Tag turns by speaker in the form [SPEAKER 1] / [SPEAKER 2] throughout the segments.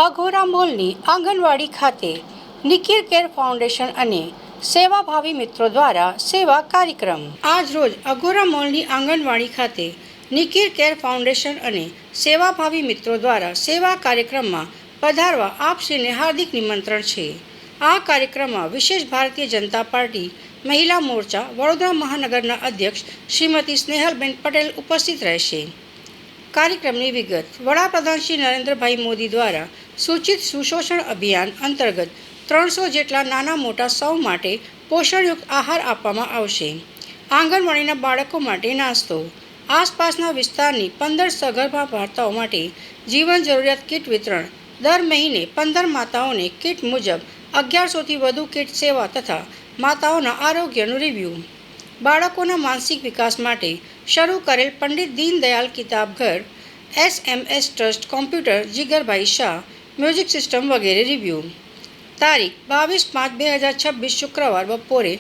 [SPEAKER 1] અઘોરા મોલની આંગણવાડી ખાતે નિકિર care foundation અને સેવાભાવી મિત્રો દ્વારા સેવા કાર્યક્રમ. આજ રોજ અઘોરા મોલની આંગણવાડી ખાતે નિકિર કેર ફાઉન્ડેશન અને સેવાભાવી મિત્રો દ્વારા સેવા કાર્યક્રમમાં પધારવા આપશ્રીને હાર્દિક નિમંત્રણ છે. આ કાર્યક્રમમાં વિશેષ ભારતીય જનતા પાર્ટી મહિલા મોરચા વડોદરા મહાનગરના અધ્યક્ષ શ્રીમતી સ્નેહલબેન પટેલ ઉપસ્થિત રહેશે. કાર્યક્રમની વિગત. વડાપ્રધાન શ્રી નરેન્દ્રભાઈ મોદી દ્વારા સૂચિત સુશોષણ અભિયાન અંતર્ગત 300 જેટલા નાના મોટા સૌ માટે પોષણયુક્ત આહાર આપવામાં આવશે. આંગણવાડીના બાળકો માટે નાસ્તો. આસપાસના વિસ્તારની 15 સગર્ભા માતાઓ માટે જીવન જરૂરિયાત કીટ વિતરણ. દર મહિને 15 માતાઓને કીટ મુજબ 1100થી વધુ કીટ સેવા તથા માતાઓના આરોગ્યનું રિવ્યૂ. બાળકોના માનસિક વિકાસ માટે શરૂ કરેલ Pandit Deendayal Kitabghar, SMS trust computer Jigarbhai Shah, music system વગેરે રિવ્યૂ. તારીખ 22/5/2026 શુક્રવાર બપોરે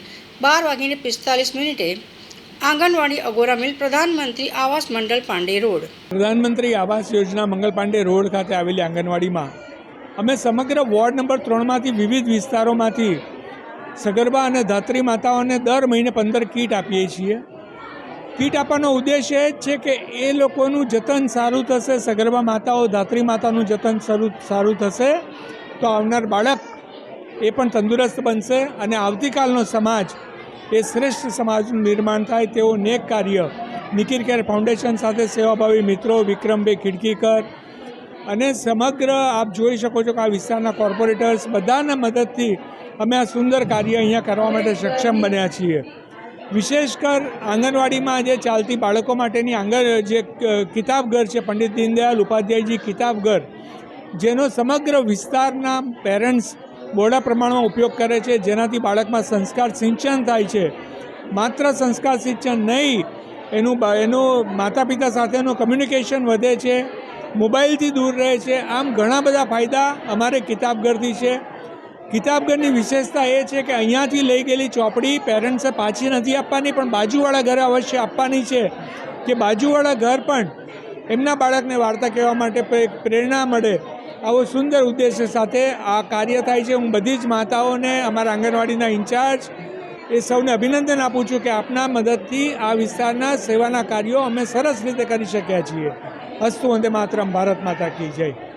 [SPEAKER 1] 12:45 આંગણવાડી અગોરા મિલ, પ્રધાનમંત્રી આવાસ મંડળ પાંડે રોડ.
[SPEAKER 2] પ્રધાનમંત્રી આવાસ યોજના મંગલ પાંડે રોડ ખાતે આવેલી આંગણવાડીમાં અમે સમગ્ર વોર્ડ નંબર 3માંથી વિવિધ વિસ્તારોમાંથી સગર્ભા અને ધાત્રી માતાઓને દર મહિને 15 કીટ આપીએ છીએ. કીટ આપવાનો ઉદ્દેશ્ય એ જ છે કે એ લોકોનું જતન સારું થશે, સગર્ભા માતાઓ ધાત્રી માતાનું જતન સારું થશે તો આવનાર બાળક એ પણ તંદુરસ્ત બનશે અને આવતીકાલનો સમાજ એ શ્રેષ્ઠ સમાજનું નિર્માણ થાય તેવો નેક કાર્ય નિકિર કેર ફાઉન્ડેશન સાથે સેવાભાવી મિત્રો વિક્રમભાઈ ખિડકીકર અને સમગ્ર આપ જોઈ શકો છો કે આ વિસ્તારના કોર્પોરેટર્સ બધાના મદદથી અમે આ સુંદર કાર્ય અહીંયા કરવા માટે સક્ષમ બન્યા છીએ. વિશેષકર આંગણવાડીમાં જે ચાલતી બાળકો માટેની જે કિતાબઘર છે, પંડિત દીનદયાલ ઉપાધ્યાયજી કિતાબઘર, જેનો સમગ્ર વિસ્તારના પેરેન્ટ્સ બહોળા પ્રમાણમાં ઉપયોગ કરે છે, જેનાથી બાળકમાં સંસ્કાર સિંચન થાય છે. માત્ર સંસ્કાર સિંચન નહીં, એનું માતા પિતા સાથેનું કમ્યુનિકેશન વધે છે, મોબાઈલથી દૂર રહે છે. આમ ઘણા બધા ફાયદા અમારે કિતાબઘરથી છે. કિતાબઘરની વિશેષતા એ છે કે અહીંયાથી લઈ ગયેલી ચોપડી પેરેન્ટ્સે પાછી નથી આપવાની, પણ બાજુવાળા ઘરે અવશ્ય આપવાની છે કે બાજુવાળા ઘર પણ એમના બાળકને વાર્તા કહેવા માટે પ્રેરણા મળે. આવો સુંદર ઉદ્દેશ્ય સાથે આ કાર્ય થાય છે. હું બધી જ માતાઓને, અમારા આંગણવાડીના ઇન્ચાર્જ એ સૌને અભિનંદન આપું છું કે આપના મદદથી આ વિસ્તારના સેવાના કાર્યો અમે સરસ રીતે કરી શક્યા છીએ. અસ્તુ વંદે માતરમ. ભારત માતા કી જય.